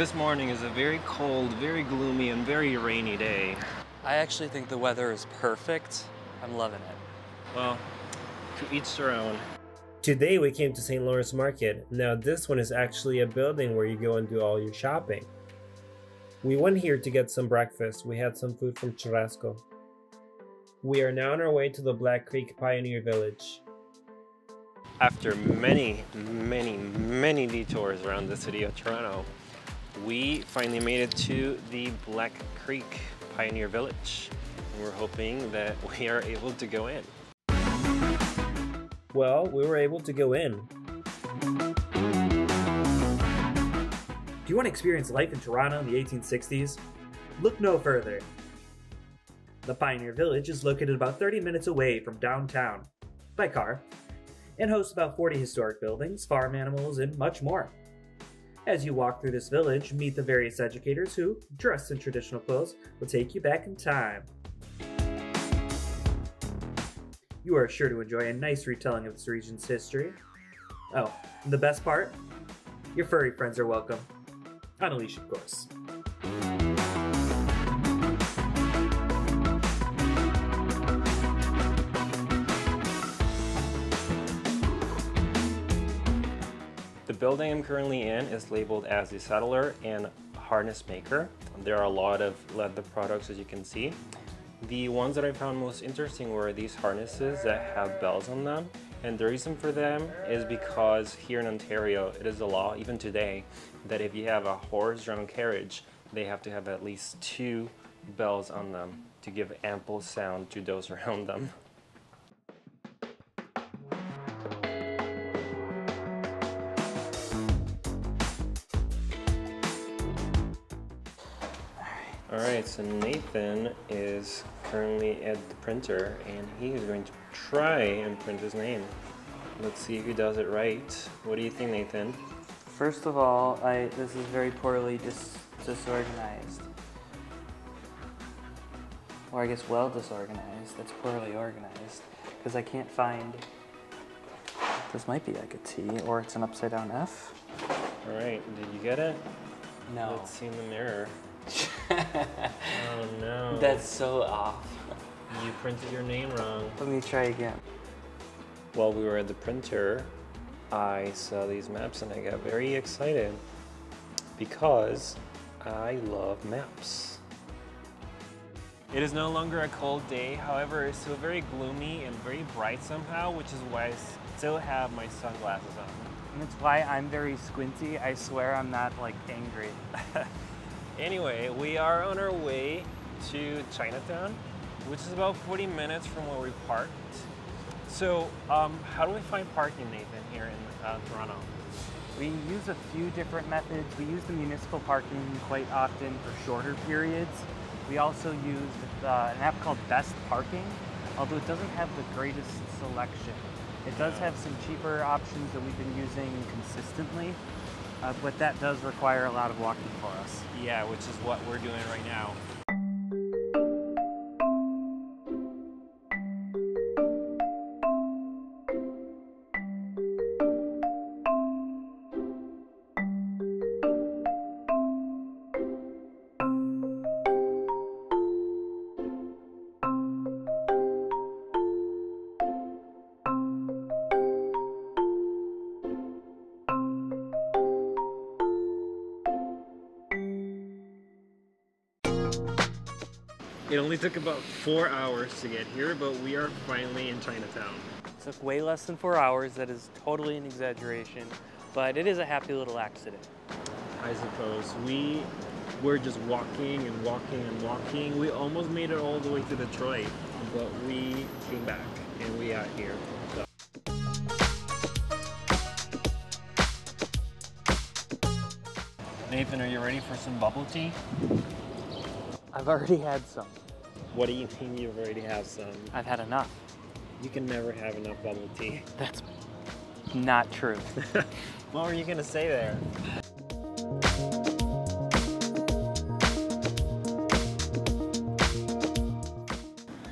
This morning is a very cold, very gloomy, and very rainy day. I actually think the weather is perfect. I'm loving it. Well, to each their own. Today we came to St. Lawrence Market. Now this one is actually a building where you go and do all your shopping. We went here to get some breakfast. We had some food from Churrasco. We are now on our way to the Black Creek Pioneer Village. After many detours around the city of Toronto, we finally made it to the Black Creek Pioneer Village. And we're hoping that we are able to go in. Well, we were able to go in. Do you want to experience life in Toronto in the 1860s? Look no further. The Pioneer Village is located about 30 minutes away from downtown, by car, and hosts about 40 historic buildings, farm animals, and much more. As you walk through this village, meet the various educators who, dressed in traditional clothes, will take you back in time. You are sure to enjoy a nice retelling of this region's history. Oh, and the best part? Your furry friends are welcome. On a leash, of course. The building I'm currently in is labeled as the settler and harness maker. There are a lot of leather products, as you can see. The ones that I found most interesting were these harnesses that have bells on them. And the reason for them is because here in Ontario, it is the law, even today, that if you have a horse-drawn carriage, they have to have at least 2 bells on them to give ample sound to those around them. Alright, so Nathan is currently at the printer and he is going to try and print his name. Let's see if he does it right. What do you think, Nathan? First of all, this is very poorly disorganized. Or I guess well disorganized. That's poorly organized. Because I can't find... This might be like a T, or it's an upside down F. Alright, did you get it? No. Let's see in the mirror. Oh no. That's so off. You printed your name wrong. Let me try again. While we were at the printer, I saw these maps and I got very excited because I love maps. It is no longer a cold day, however, it's still very gloomy and very bright somehow, which is why I still have my sunglasses on. And that's why I'm very squinty. I swear I'm not like angry. Anyway, we are on our way to Chinatown, which is about 40 minutes from where we parked. So, how do we find parking, Nathan, here in Toronto? We use a few different methods. We use the municipal parking quite often for shorter periods. We also use an app called Best Parking, although it doesn't have the greatest selection. It does have some cheaper options that we've been using consistently, but that does require a lot of walking for us. Yeah, which is what we're doing right now. It only took about 4 hours to get here, but we are finally in Chinatown. It took way less than 4 hours. That is totally an exaggeration, but it is a happy little accident. I suppose. We were just walking and walking and walking. We almost made it all the way to Detroit, but we came back and we are here. So. Nathan, are you ready for some bubble tea? I've already had some. What do you mean you already have some? I've had enough. You can never have enough bubble tea. That's not true. What were you gonna say there?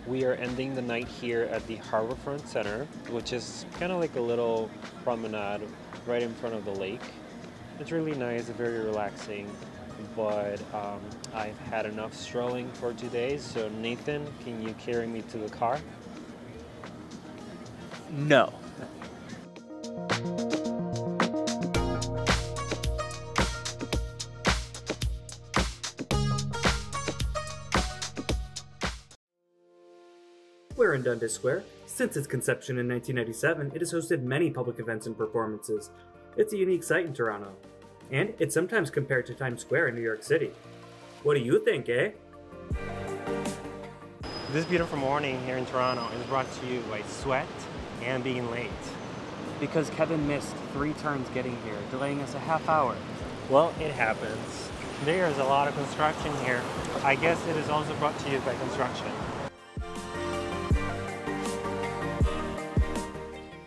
We are ending the night here at the Harbourfront Center, which is kind of like a little promenade right in front of the lake. It's really nice, very relaxing. but I've had enough strolling for today. So Nathan, can you carry me to the car? No. We're in Dundas Square. Since its conception in 1997, it has hosted many public events and performances. It's a unique site in Toronto, and it's sometimes compared to Times Square in New York City. What do you think, eh? This beautiful morning here in Toronto is brought to you by sweat and being late. Because Kevin missed 3 turns getting here, delaying us a half hour. Well, it happens. There is a lot of construction here. I guess it is also brought to you by construction.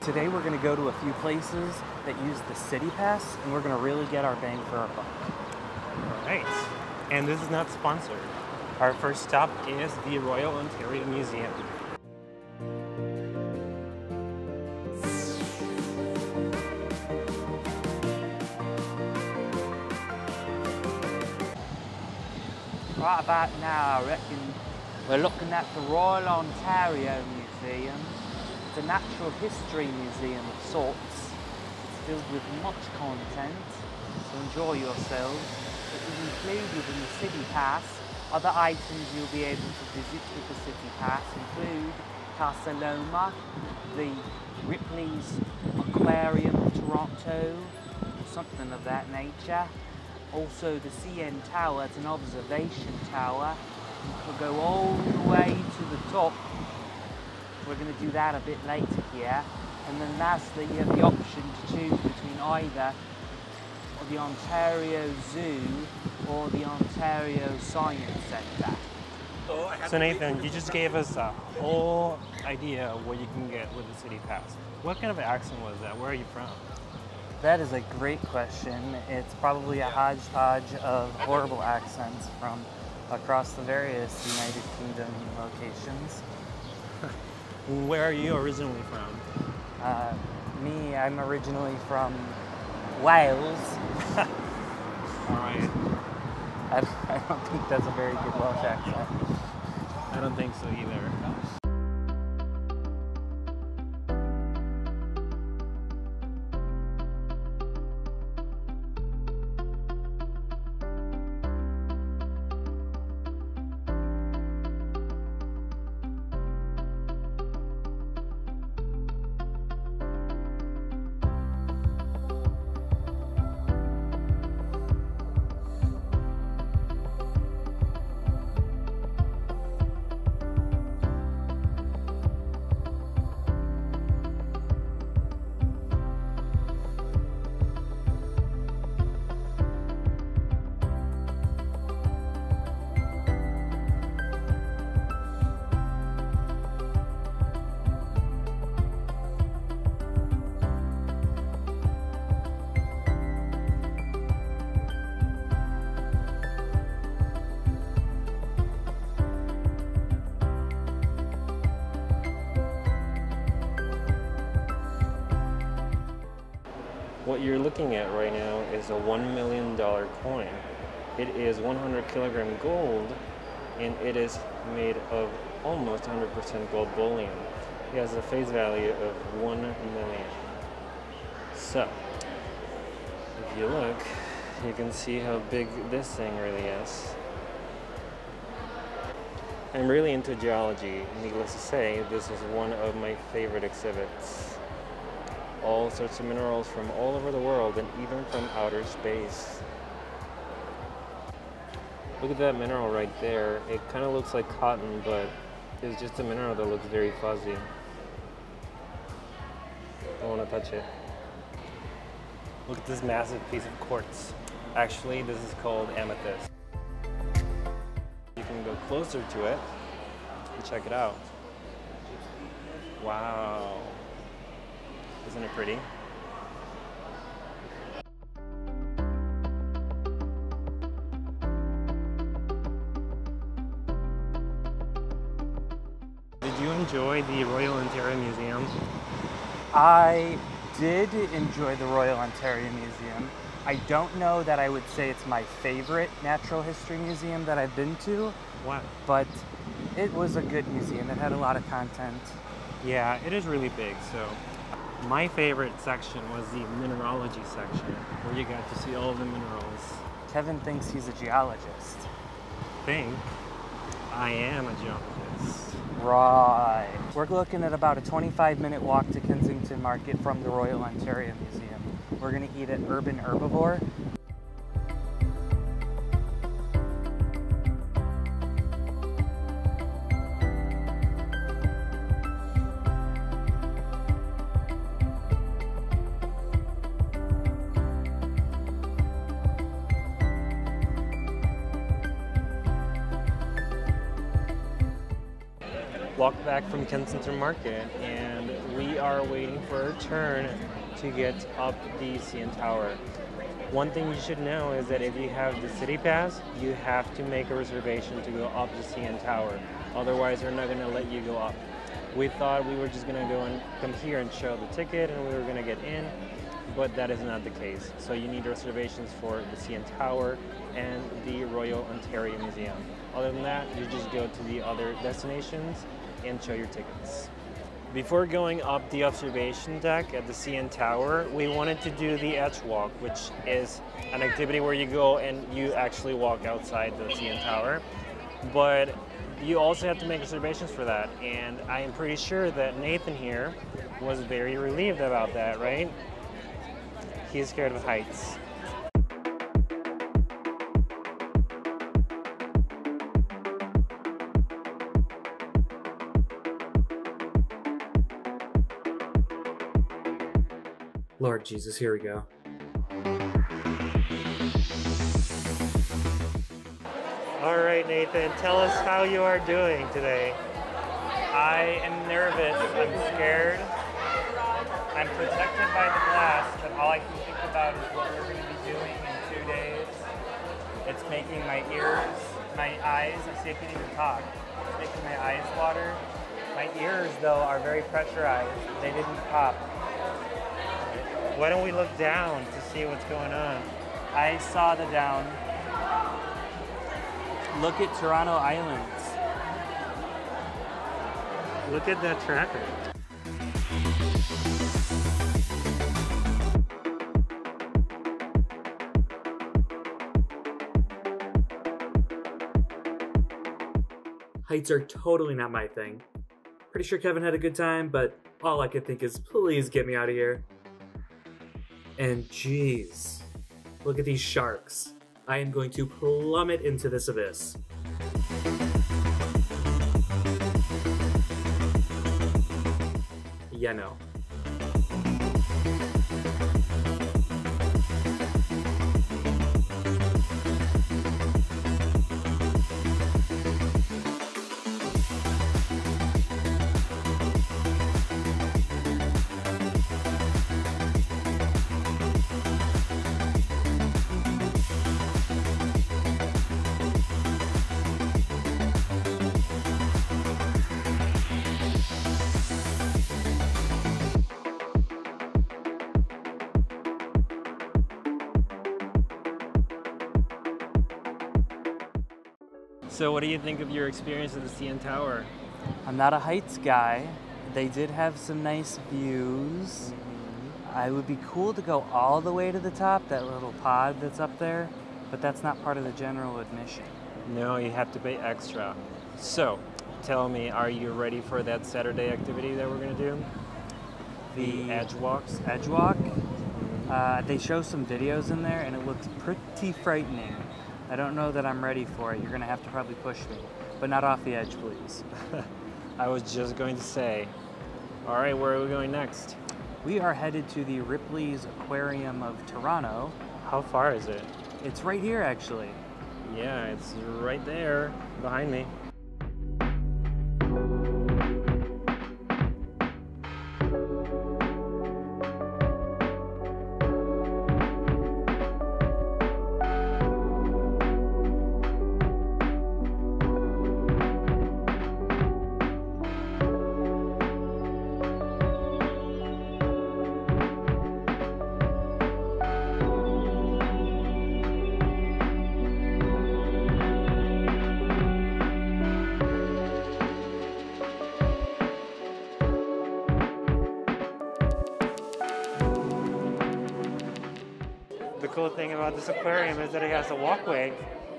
Today we're going to go to a few places that use the City Pass, and we're going to really get our bang for our buck. All right. And this is not sponsored. Our first stop is the Royal Ontario Museum. Right about now, I reckon we're looking at the Royal Ontario Museum. It's a natural history museum of sorts. It's filled with much content, so enjoy yourselves. It is included in the City Pass. Other items you'll be able to visit with the City Pass include Casa Loma, the Ripley's Aquarium of Toronto, or something of that nature. Also the CN Tower, it's an observation tower. You could go all the way to the top. We're going to do that a bit later here. And then lastly, you have the option to choose between either the Ontario Zoo or the Ontario Science Centre. So Nathan, you just gave us a whole idea of what you can get with the City Pass. What kind of accent was that? Where are you from? That is a great question. It's probably a hodgepodge of horrible accents from across the various United Kingdom locations. Where are you originally from? Me, I'm originally from Wales. All right. I don't think that's a very good Welsh accent. I don't think so either. What you're looking at right now is a $1 million coin. It is 100 kilogram gold, and it is made of almost 100% gold bullion. It has a face value of 1 million. So, if you look, you can see how big this thing really is. I'm really into geology. Needless to say, this is one of my favorite exhibits. All sorts of minerals from all over the world and even from outer space. Look at that mineral right there. It kind of looks like cotton, but it's just a mineral that looks very fuzzy. Don't want to touch it. Look at this massive piece of quartz. Actually, this is called amethyst. You can go closer to it and check it out. Wow. Isn't it pretty? Did you enjoy the Royal Ontario Museum? I did enjoy the Royal Ontario Museum. I don't know that I would say it's my favorite natural history museum that I've been to, What? but it was a good museum. It had a lot of content. Yeah, it is really big. So my favorite section was the mineralogy section, where you got to see all of the minerals. Kevin thinks he's a geologist. Think I am a geologist. Right. We're looking at about a 25-minute walk to Kensington Market from the Royal Ontario Museum. We're gonna eat at Urban Herbivore. Walk back from Kensington Market, and we are waiting for our turn to get up the CN Tower. One thing you should know is that if you have the city pass, you have to make a reservation to go up the CN Tower. Otherwise, they're not going to let you go up. We thought we were just going to go and come here and show the ticket and we were going to get in, but that is not the case. So you need reservations for the CN Tower and the Royal Ontario Museum. Other than that, you just go to the other destinations and show your tickets. Before going up the observation deck at the CN Tower, we wanted to do the Edge Walk, which is an activity where you go and you actually walk outside the CN Tower. But you also have to make reservations for that, and I am pretty sure that Nathan here was very relieved about that, right? He's scared of heights. Lord Jesus, here we go. All right, Nathan, tell us how you are doing today. I am nervous, I'm scared, I'm protected by the glass, but all I can think about is what we're going to be doing in 2 days. It's making my ears, my eyes, I see I can't even talk. It's making my eyes water. My ears, though, are very pressurized. They didn't pop. Why don't we look down to see what's going on? I saw the down. Look at Toronto Islands. Look at that tracker. Heights are totally not my thing. Pretty sure Kevin had a good time, but all I could think is please get me out of here. And jeez, look at these sharks. I am going to plummet into this abyss. Yeah, no. So what do you think of your experience at the CN Tower? I'm not a heights guy. They did have some nice views. I would be cool to go all the way to the top, that little pod that's up there, but that's not part of the general admission. No, you have to pay extra. So, tell me, are you ready for that Saturday activity that we're going to do? The Edge Walks? Edge Walk? They show some videos in there and it looks pretty frightening. I don't know that I'm ready for it. You're going to have to probably push me, but not off the edge, please. I was just going to say. All right, where are we going next? We are headed to the Ripley's Aquarium of Toronto. How far is it? It's right here, actually. Yeah, it's right there behind me. cool thing about this aquarium is that it has a walkway,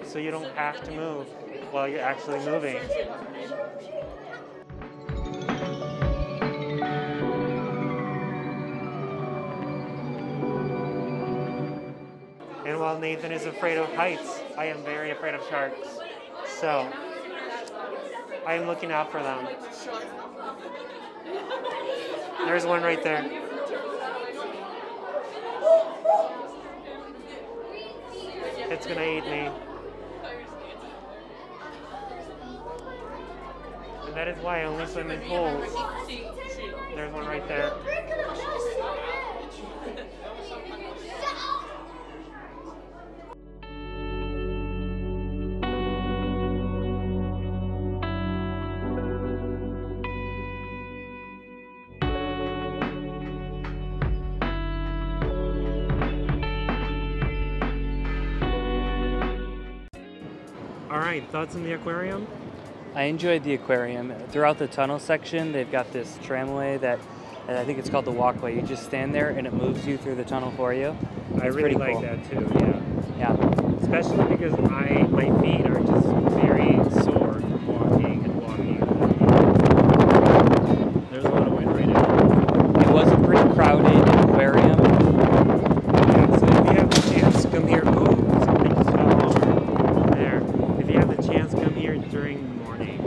so you don't have to move while you're actually moving. And while Nathan is afraid of heights, I am very afraid of sharks. So, I am looking out for them. There's one right there. It's gonna eat me. And that is why I only swim in pools. There's one right there. Alright, thoughts on the aquarium? I enjoyed the aquarium. Throughout the tunnel section, they've got this tramway that I think it's called the walkway. You just stand there and it moves you through the tunnel for you. I really like that too, yeah. Yeah. Especially because my feet are just very sore from walking and walking and walking. There's a lot of wind right now. It was a pretty crowded aquarium. Yeah, so if you have the chance, come here. Oh, something just fell over there. If you have the chance, come here during the morning.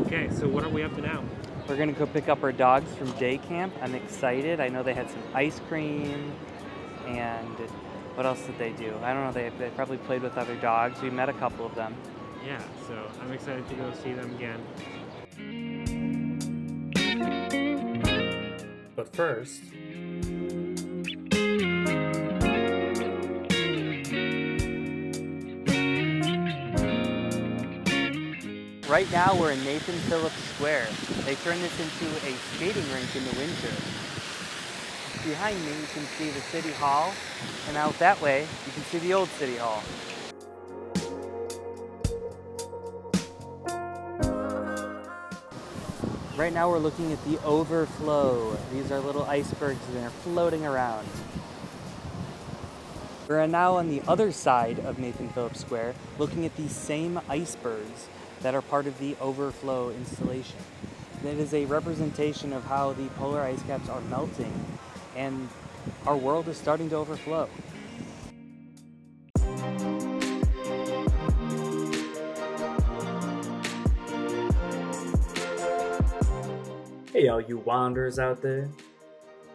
Okay, so what are we up to now? We're gonna go pick up our dogs from day camp. I'm excited. I know they had some ice cream, and what else did they do? I don't know, they probably played with other dogs. We met a couple of them. Yeah, so I'm excited to go see them again. But first, Right now we're in Nathan Phillips Square. They turned this into a skating rink in the winter. Behind me you can see the City Hall, and out that way you can see the old City Hall. Right now we're looking at the overflow. These are little icebergs that are floating around. We're now on the other side of Nathan Phillips Square, looking at these same icebergs that are part of the overflow installation. And it is a representation of how the polar ice caps are melting and our world is starting to overflow. Hey all you wanderers out there.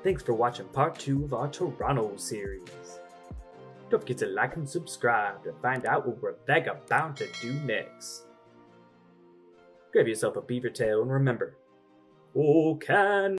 Thanks for watching part 2 of our Toronto series. Don't forget to like and subscribe to find out what we're VagaBound to do next. Grab yourself a beaver tail and remember, oh can